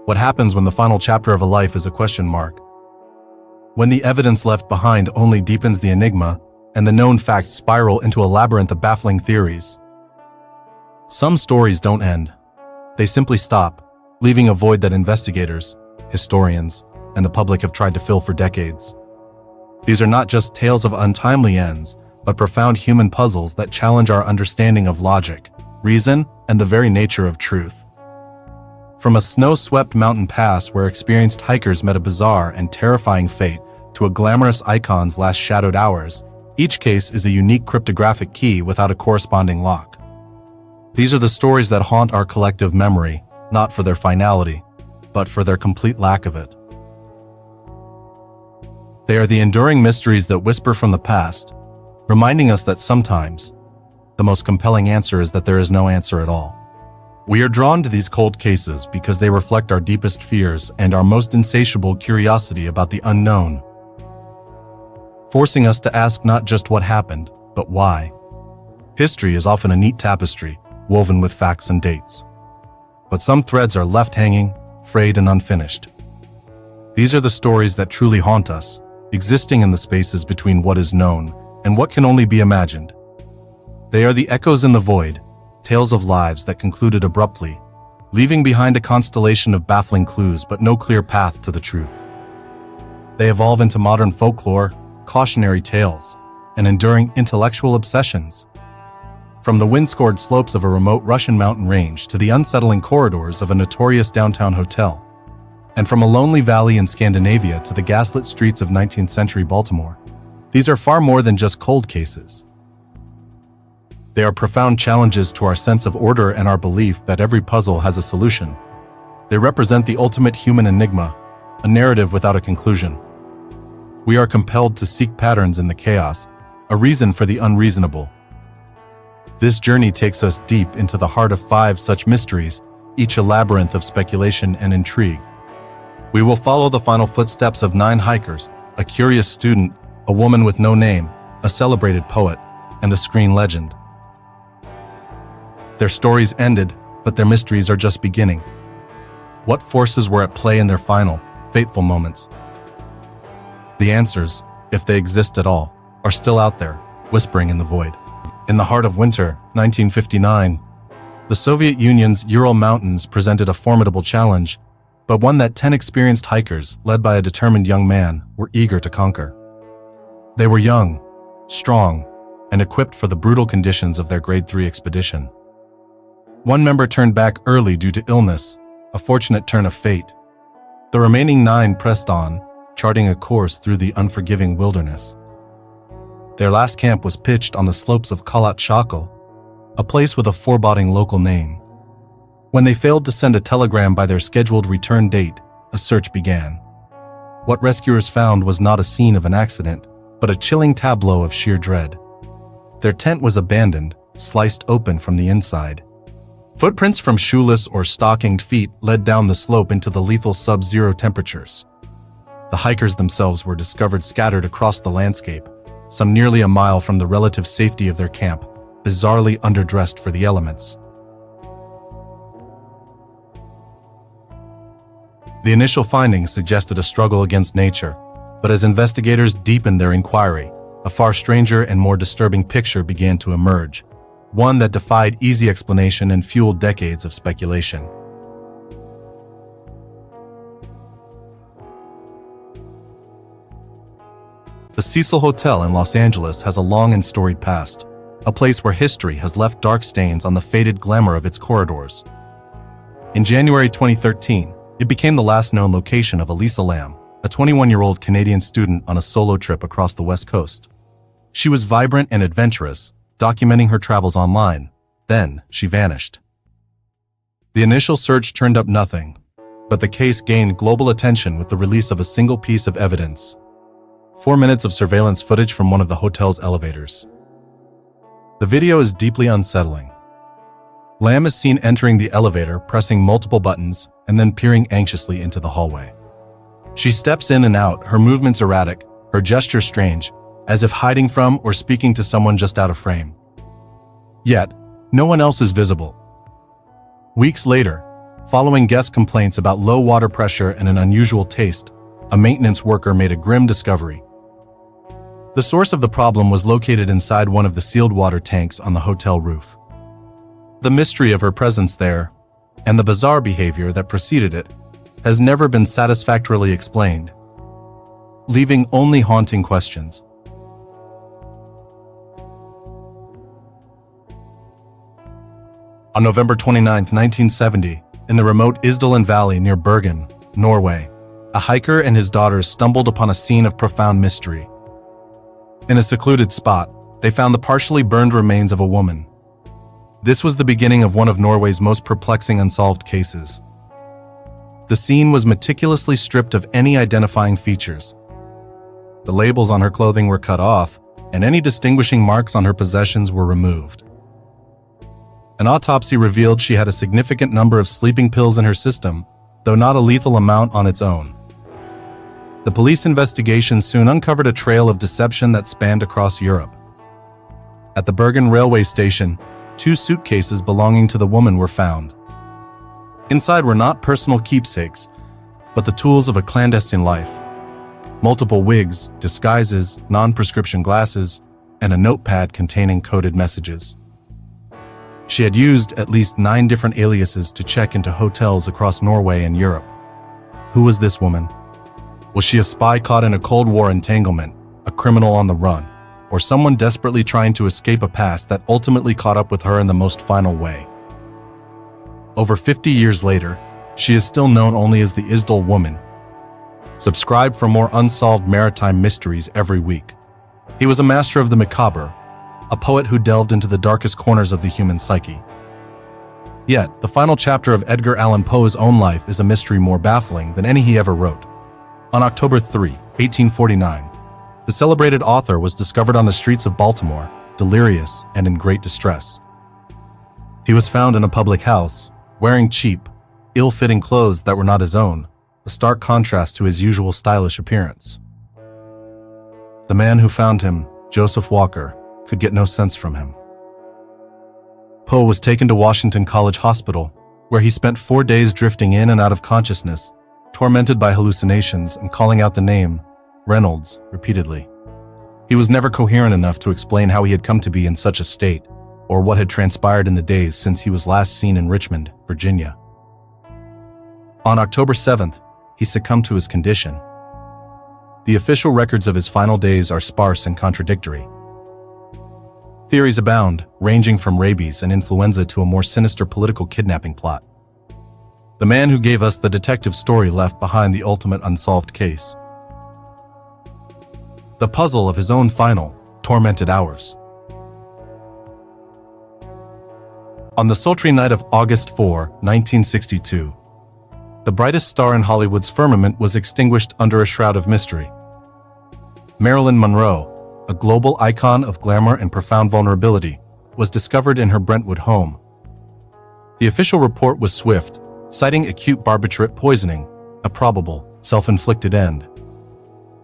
What happens when the final chapter of a life is a question mark? When the evidence left behind only deepens the enigma, and the known facts spiral into a labyrinth of baffling theories. Some stories don't end. They simply stop, leaving a void that investigators, historians, and the public have tried to fill for decades. These are not just tales of untimely ends, but profound human puzzles that challenge our understanding of logic, reason, and the very nature of truth. From a snow-swept mountain pass where experienced hikers met a bizarre and terrifying fate to a glamorous icon's last shadowed hours, each case is a unique cryptographic key without a corresponding lock. These are the stories that haunt our collective memory, not for their finality, but for their complete lack of it. They are the enduring mysteries that whisper from the past, reminding us that sometimes, the most compelling answer is that there is no answer at all. We are drawn to these cold cases because they reflect our deepest fears and our most insatiable curiosity about the unknown, forcing us to ask not just what happened, but why. History is often a neat tapestry, woven with facts and dates. But some threads are left hanging, frayed and unfinished. These are the stories that truly haunt us, existing in the spaces between what is known and what can only be imagined. They are the echoes in the void, tales of lives that concluded abruptly, leaving behind a constellation of baffling clues but no clear path to the truth. They evolve into modern folklore, cautionary tales, and enduring intellectual obsessions. From the wind-scored slopes of a remote Russian mountain range to the unsettling corridors of a notorious downtown hotel, and from a lonely valley in Scandinavia to the gaslit streets of 19th century Baltimore, these are far more than just cold cases. They are profound challenges to our sense of order and our belief that every puzzle has a solution. They represent the ultimate human enigma, a narrative without a conclusion. We are compelled to seek patterns in the chaos, a reason for the unreasonable. This journey takes us deep into the heart of 5 such mysteries, each a labyrinth of speculation and intrigue. We will follow the final footsteps of 9 hikers, a curious student, a woman with no name, a celebrated poet, and a screen legend. Their stories ended, but their mysteries are just beginning. What forces were at play in their final, fateful moments? The answers, if they exist at all, are still out there, whispering in the void. In the heart of winter, 1959, the Soviet Union's Ural Mountains presented a formidable challenge, but one that 10 experienced hikers, led by a determined young man, were eager to conquer. They were young, strong, and equipped for the brutal conditions of their Grade 3 expedition. One member turned back early due to illness, a fortunate turn of fate. The remaining 9 pressed on, charting a course through the unforgiving wilderness. Their last camp was pitched on the slopes of Kalat Shakal, a place with a foreboding local name. When they failed to send a telegram by their scheduled return date, a search began. What rescuers found was not a scene of an accident, but a chilling tableau of sheer dread. Their tent was abandoned, sliced open from the inside. Footprints from shoeless or stockinged feet led down the slope into the lethal sub-zero temperatures. The hikers themselves were discovered scattered across the landscape, some nearly a mile from the relative safety of their camp, bizarrely underdressed for the elements. The initial findings suggested a struggle against nature, but as investigators deepened their inquiry, a far stranger and more disturbing picture began to emerge, one that defied easy explanation and fueled decades of speculation. The Cecil Hotel in Los Angeles has a long and storied past, a place where history has left dark stains on the faded glamour of its corridors. In January 2013, it became the last known location of Elisa Lam, a 21-year-old Canadian student on a solo trip across the West Coast. She was vibrant and adventurous, documenting her travels online. Then, she vanished. The initial search turned up nothing, but the case gained global attention with the release of a single piece of evidence: 4 minutes of surveillance footage from one of the hotel's elevators. The video is deeply unsettling. Lam is seen entering the elevator, pressing multiple buttons, and then peering anxiously into the hallway. She steps in and out, her movements erratic, her gesture strange, as if hiding from or speaking to someone just out of frame. Yet, no one else is visible. Weeks later, Following guest complaints about low water pressure and an unusual taste, a maintenance worker made a grim discovery. The source of the problem was located inside one of the sealed water tanks on the hotel roof. The mystery of her presence there, and the bizarre behavior that preceded it, has never been satisfactorily explained, leaving only haunting questions. On November 29, 1970, in the remote Isdalen Valley near Bergen, Norway, a hiker and his daughters stumbled upon a scene of profound mystery. In a secluded spot, they found the partially burned remains of a woman. This was the beginning of one of Norway's most perplexing unsolved cases. The scene was meticulously stripped of any identifying features. The labels on her clothing were cut off, and any distinguishing marks on her possessions were removed. An autopsy revealed she had a significant number of sleeping pills in her system, though not a lethal amount on its own. The police investigation soon uncovered a trail of deception that spanned across Europe. At the Bergen railway station, 2 suitcases belonging to the woman were found. Inside were not personal keepsakes, but the tools of a clandestine life. Multiple wigs, disguises, non-prescription glasses, and a notepad containing coded messages. She had used at least 9 different aliases to check into hotels across Norway and Europe. Who was this woman? Was she a spy caught in a Cold War entanglement, a criminal on the run, or someone desperately trying to escape a past that ultimately caught up with her in the most final way? Over 50 years later, she is still known only as the Isdal Woman. Subscribe for more unsolved maritime mysteries every week. He was a master of the macabre, a poet who delved into the darkest corners of the human psyche. Yet, the final chapter of Edgar Allan Poe's own life is a mystery more baffling than any he ever wrote. On October 3, 1849, the celebrated author was discovered on the streets of Baltimore, delirious and in great distress. He was found in a public house, wearing cheap, ill-fitting clothes that were not his own, a stark contrast to his usual stylish appearance. The man who found him, Joseph Walker, could get no sense from him. Poe was taken to Washington College Hospital, where he spent 4 days drifting in and out of consciousness, tormented by hallucinations and calling out the name, Reynolds, repeatedly. He was never coherent enough to explain how he had come to be in such a state, or what had transpired in the days since he was last seen in Richmond, Virginia. On October 7th, he succumbed to his condition. The official records of his final days are sparse and contradictory. Theories abound, ranging from rabies and influenza to a more sinister political kidnapping plot. The man who gave us the detective story left behind the ultimate unsolved case. The puzzle of his own final, tormented hours. On the sultry night of August 4, 1962, the brightest star in Hollywood's firmament was extinguished under a shroud of mystery. Marilyn Monroe, a global icon of glamour and profound vulnerability, was discovered in her Brentwood home. The official report was swift, citing acute barbiturate poisoning, a probable, self-inflicted end.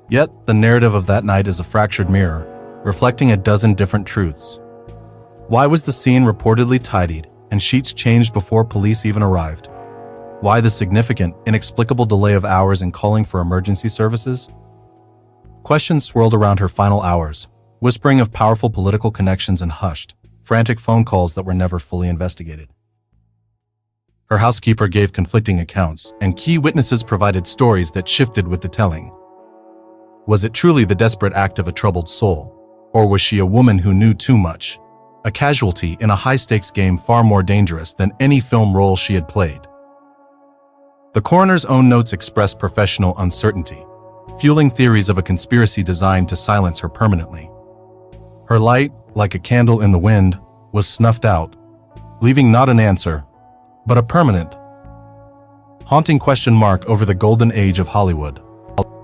Yet, the narrative of that night is a fractured mirror, reflecting a dozen different truths. Why was the scene reportedly tidied and sheets changed before police even arrived? Why the significant, inexplicable delay of hours in calling for emergency services? Questions swirled around her final hours, whispering of powerful political connections and hushed, frantic phone calls that were never fully investigated. Her housekeeper gave conflicting accounts, and key witnesses provided stories that shifted with the telling. Was it truly the desperate act of a troubled soul, or was she a woman who knew too much, a casualty in a high-stakes game far more dangerous than any film role she had played? The coroner's own notes expressed professional uncertainty, fueling theories of a conspiracy designed to silence her permanently. Her light, like a candle in the wind, was snuffed out, leaving not an answer, but a permanent, haunting question mark over the golden age of Hollywood.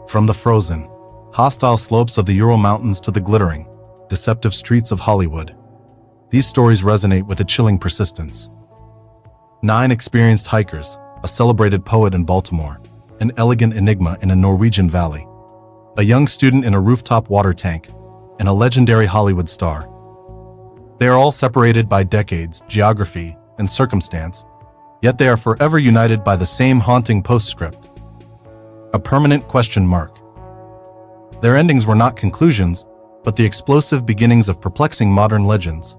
From the frozen, hostile slopes of the Ural Mountains to the glittering, deceptive streets of Hollywood, these stories resonate with a chilling persistence. 9 experienced hikers, a celebrated poet in Baltimore, an elegant enigma in a Norwegian valley, a young student in a rooftop water tank, and a legendary Hollywood star. They are all separated by decades, geography, and circumstance, Yet they are forever united by the same haunting postscript. A permanent question mark. Their endings were not conclusions, but the explosive beginnings of perplexing modern legends.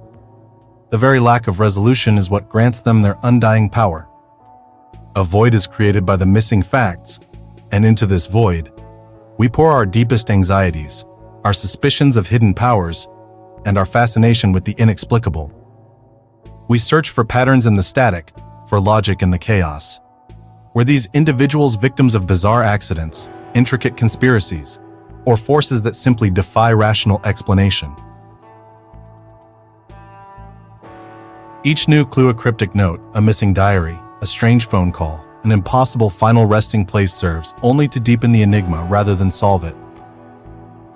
The very lack of resolution is what grants them their undying power. A void is created by the missing facts, and into this void, we pour our deepest anxieties, our suspicions of hidden powers, and our fascination with the inexplicable. We search for patterns in the static, for logic in the chaos. Were these individuals victims of bizarre accidents, intricate conspiracies, or forces that simply defy rational explanation? Each new clue a cryptic note, a missing diary, a strange phone call, an impossible final resting place serves only to deepen the enigma rather than solve it.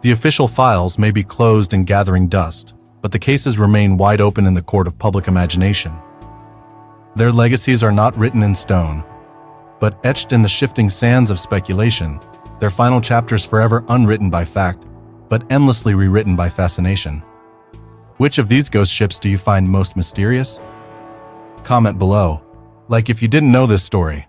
The official files may be closed and gathering dust, but the cases remain wide open in the court of public imagination. Their legacies are not written in stone, but etched in the shifting sands of speculation, their final chapters forever unwritten by fact, but endlessly rewritten by fascination. Which of these ghost ships do you find most mysterious? Comment below. Like if you didn't know this story.